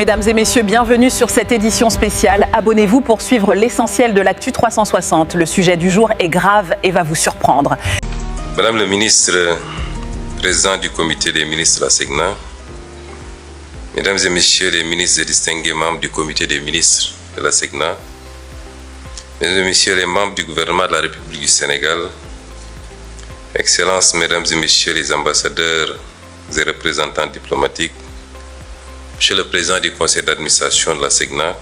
Mesdames et messieurs, bienvenue sur cette édition spéciale. Abonnez-vous pour suivre l'essentiel de l'Actu 360. Le sujet du jour est grave et va vous surprendre. Madame le ministre, président du comité des ministres de la SEGNA, Mesdames et messieurs les ministres et distingués membres du comité des ministres de la SEGNA, Mesdames et messieurs les membres du gouvernement de la République du Sénégal, Excellences, Mesdames et messieurs les ambassadeurs et représentants diplomatiques, Monsieur le Président du Conseil d'administration de la SEGNA,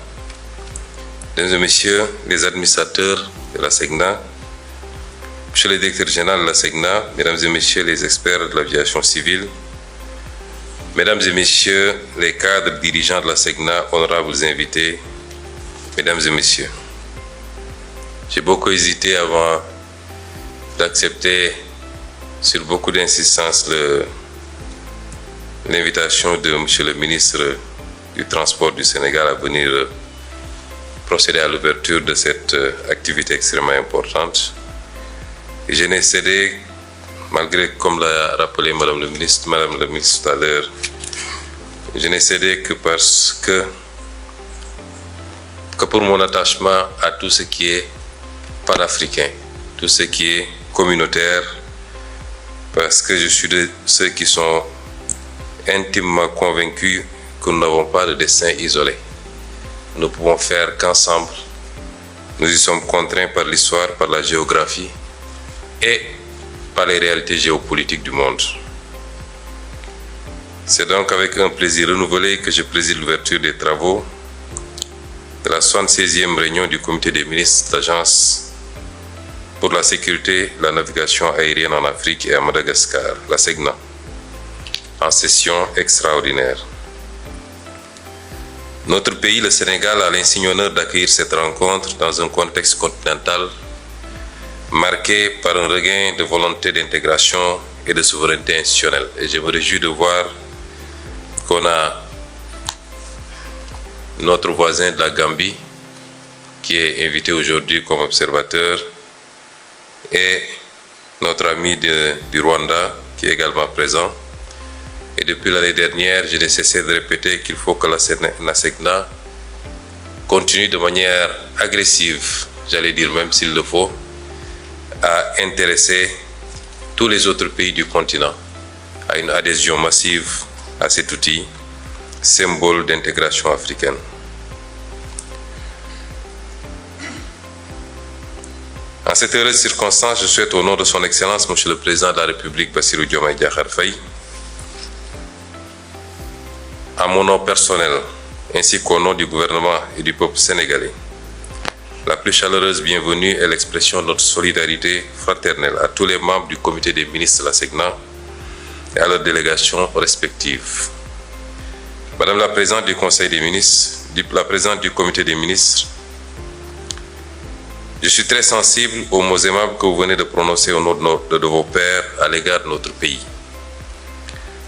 Mesdames et Messieurs les administrateurs de la SEGNA, Monsieur le Directeur général de la SEGNA, Mesdames et Messieurs les experts de l'aviation civile, Mesdames et Messieurs les cadres dirigeants de la SEGNA, honorables invités, Mesdames et Messieurs. J'ai beaucoup hésité avant d'accepter sur beaucoup d'insistance l'invitation de Monsieur le ministre du Transport du Sénégal à venir procéder à l'ouverture de cette activité extrêmement importante. Et je n'ai cédé, malgré, comme l'a rappelé Madame le ministre tout à l'heure, je n'ai cédé que parce que pour mon attachement à tout ce qui est panafricain, tout ce qui est communautaire, parce que je suis de ceux qui sont intimement convaincus que nous n'avons pas de destin isolé. Nous ne pouvons faire qu'ensemble. Nous y sommes contraints par l'histoire, par la géographie et par les réalités géopolitiques du monde. C'est donc avec un plaisir renouvelé que je préside l'ouverture des travaux de la 76e réunion du comité des ministres de l'Agence pour la sécurité et la navigation aérienne en Afrique et à Madagascar, la SEGNA, en session extraordinaire. Notre pays, le Sénégal, a l'insigne honneur d'accueillir cette rencontre dans un contexte continental marqué par un regain de volonté d'intégration et de souveraineté institutionnelle. Et je me réjouis de voir qu'on a notre voisin de la Gambie qui est invité aujourd'hui comme observateur et notre ami du Rwanda qui est également présent. Et depuis l'année dernière, je n'ai cessé de répéter qu'il faut que la SEGNA continue de manière agressive, j'allais dire même s'il le faut, à intéresser tous les autres pays du continent à une adhésion massive à cet outil, symbole d'intégration africaine. En cette heureuse circonstance, je souhaite au nom de son Excellence, Monsieur le Président de la République, Bassirou Diomaye Diakhar Faye, à mon nom personnel, ainsi qu'au nom du gouvernement et du peuple sénégalais, la plus chaleureuse bienvenue est l'expression de notre solidarité fraternelle à tous les membres du comité des ministres de la SEGNA et à leurs délégations respectives. Madame la Présidente du Conseil des ministres, la Présidente du comité des ministres, je suis très sensible aux mots aimables que vous venez de prononcer au nom de vos pairs à l'égard de notre pays.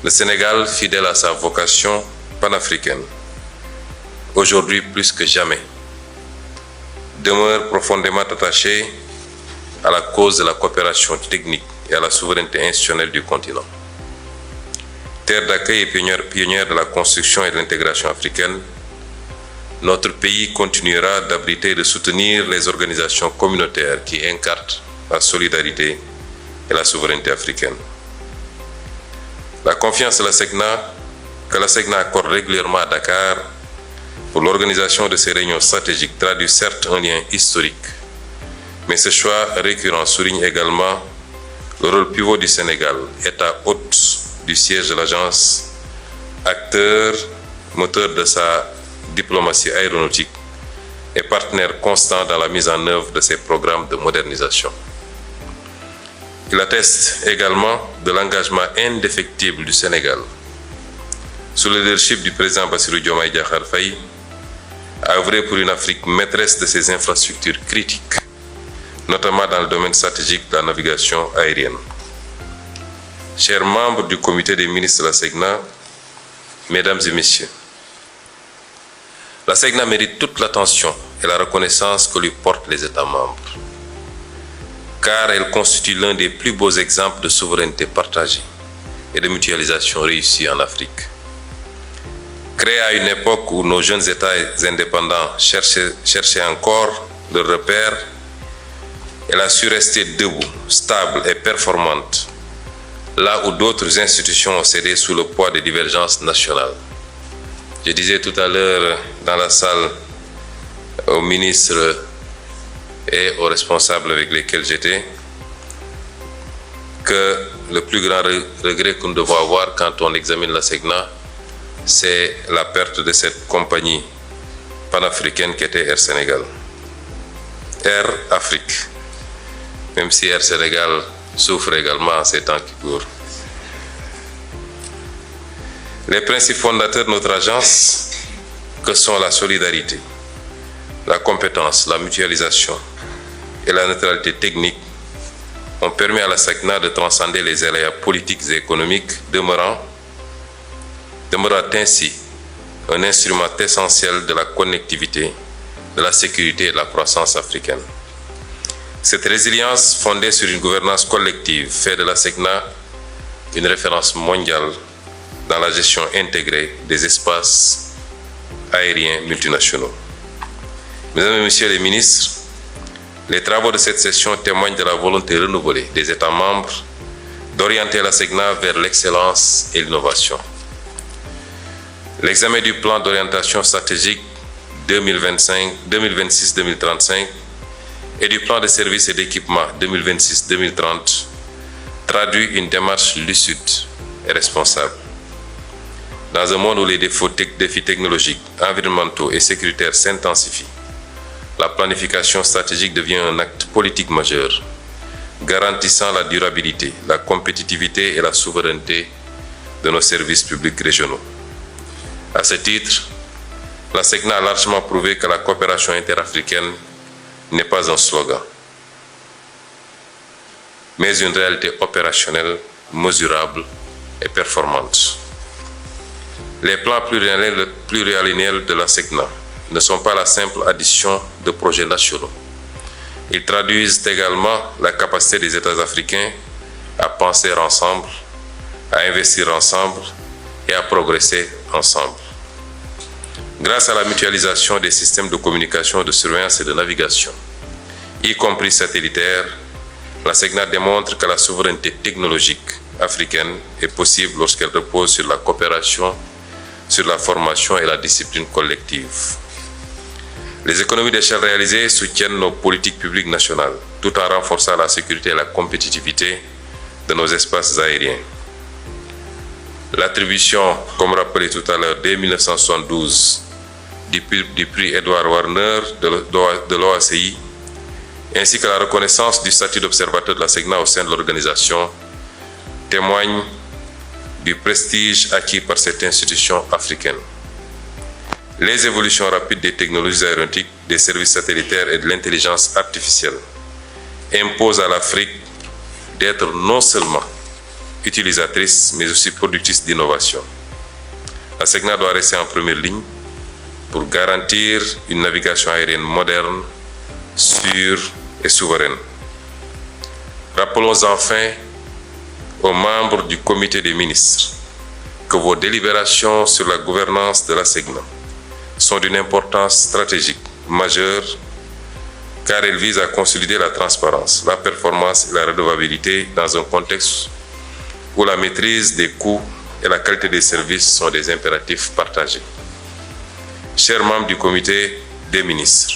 Le Sénégal, fidèle à sa vocation panafricaine, aujourd'hui plus que jamais, demeure profondément attaché à la cause de la coopération technique et à la souveraineté institutionnelle du continent. Terre d'accueil et pionnière de la construction et de l'intégration africaine, notre pays continuera d'abriter et de soutenir les organisations communautaires qui incarnent la solidarité et la souveraineté africaine. La confiance que la SEGNA accorde régulièrement à Dakar pour l'organisation de ces réunions stratégiques traduit certes un lien historique, mais ce choix récurrent souligne également le rôle pivot du Sénégal, État hôte du siège de l'agence, acteur, moteur de sa diplomatie aéronautique et partenaire constant dans la mise en œuvre de ses programmes de modernisation. Il atteste également de l'engagement indéfectible du Sénégal, sous le leadership du président Bassirou Diomaye Diakhar Faye, à œuvrer pour une Afrique maîtresse de ses infrastructures critiques, notamment dans le domaine stratégique de la navigation aérienne. Chers membres du comité des ministres de la SEGNA, Mesdames et Messieurs, la SEGNA mérite toute l'attention et la reconnaissance que lui portent les États membres, car elle constitue l'un des plus beaux exemples de souveraineté partagée et de mutualisation réussie en Afrique. Créé à une époque où nos jeunes États indépendants cherchaient encore leurs repères, elle a su rester debout, stable et performante, là où d'autres institutions ont cédé sous le poids des divergences nationales. Je disais tout à l'heure dans la salle aux ministres et aux responsables avec lesquels j'étais que le plus grand regret que nous devons avoir quand on examine la SECNA, c'est la perte de cette compagnie panafricaine qui était Air Sénégal. Air Afrique, même si Air Sénégal souffre également en ces temps qui courent. Les principes fondateurs de notre agence, que sont la solidarité, la compétence, la mutualisation et la neutralité technique, ont permis à la SECNA de transcender les aléas politiques et économiques, demeurant ainsi un instrument essentiel de la connectivité, de la sécurité et de la croissance africaine. Cette résilience fondée sur une gouvernance collective fait de la SECNA une référence mondiale dans la gestion intégrée des espaces aériens multinationaux. Mesdames et Messieurs les ministres, les travaux de cette session témoignent de la volonté renouvelée des États membres d'orienter la SECNA vers l'excellence et l'innovation. L'examen du plan d'orientation stratégique 2026-2035 et du plan de services et d'équipement 2026-2030 traduit une démarche lucide et responsable. Dans un monde où les défis technologiques, environnementaux et sécuritaires s'intensifient, la planification stratégique devient un acte politique majeur, garantissant la durabilité, la compétitivité et la souveraineté de nos services publics régionaux. À ce titre, la SECNA a largement prouvé que la coopération interafricaine n'est pas un slogan, mais une réalité opérationnelle, mesurable et performante. Les plans pluriannuels de la SECNA ne sont pas la simple addition de projets nationaux. Ils traduisent également la capacité des États africains à penser ensemble, à investir ensemble et à progresser ensemble. Grâce à la mutualisation des systèmes de communication, de surveillance et de navigation, y compris satellitaires, la SECNA démontre que la souveraineté technologique africaine est possible lorsqu'elle repose sur la coopération, sur la formation et la discipline collective. Les économies d'échelle réalisées soutiennent nos politiques publiques nationales, tout en renforçant la sécurité et la compétitivité de nos espaces aériens. L'attribution, comme rappelé tout à l'heure, dès 1972, du prix Edward Warner de l'OACI, ainsi que la reconnaissance du statut d'observateur de la SECNA au sein de l'organisation, témoignent du prestige acquis par cette institution africaine. Les évolutions rapides des technologies aéronautiques, des services satellitaires et de l'intelligence artificielle imposent à l'Afrique d'être non seulement utilisatrice, mais aussi productrice d'innovation. La SECNA doit rester en première ligne pour garantir une navigation aérienne moderne, sûre et souveraine. Rappelons enfin aux membres du comité des ministres que vos délibérations sur la gouvernance de la SECNA sont d'une importance stratégique majeure car elles visent à consolider la transparence, la performance et la redevabilité dans un contexte où la maîtrise des coûts et la qualité des services sont des impératifs partagés. Chers membres du comité des ministres,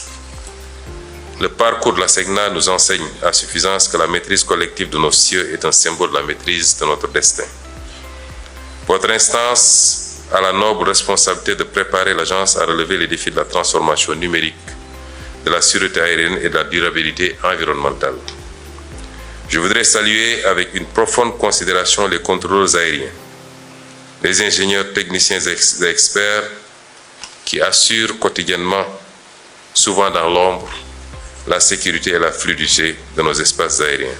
le parcours de la SECNA nous enseigne à suffisance que la maîtrise collective de nos cieux est un symbole de la maîtrise de notre destin. Votre instance a la noble responsabilité de préparer l'agence à relever les défis de la transformation numérique, de la sûreté aérienne et de la durabilité environnementale. Je voudrais saluer avec une profonde considération les contrôleurs aériens, les ingénieurs, techniciens et experts qui assurent quotidiennement, souvent dans l'ombre, la sécurité et la fluidité de nos espaces aériens.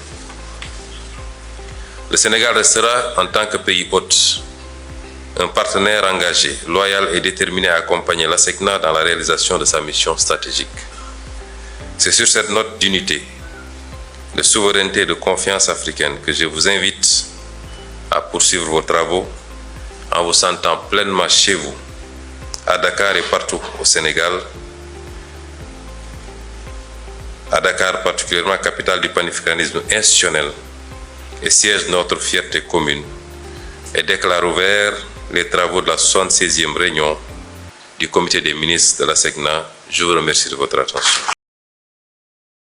Le Sénégal restera, en tant que pays hôte, un partenaire engagé, loyal et déterminé à accompagner la SECNA dans la réalisation de sa mission stratégique. C'est sur cette note d'unité, de souveraineté et de confiance africaine que je vous invite à poursuivre vos travaux en vous sentant pleinement chez vous à Dakar et partout au Sénégal, à Dakar particulièrement, capitale du panafricanisme institutionnel et siège de notre fierté commune, et déclare ouvert les travaux de la 76e réunion du comité des ministres de la SECNA. Je vous remercie de votre attention.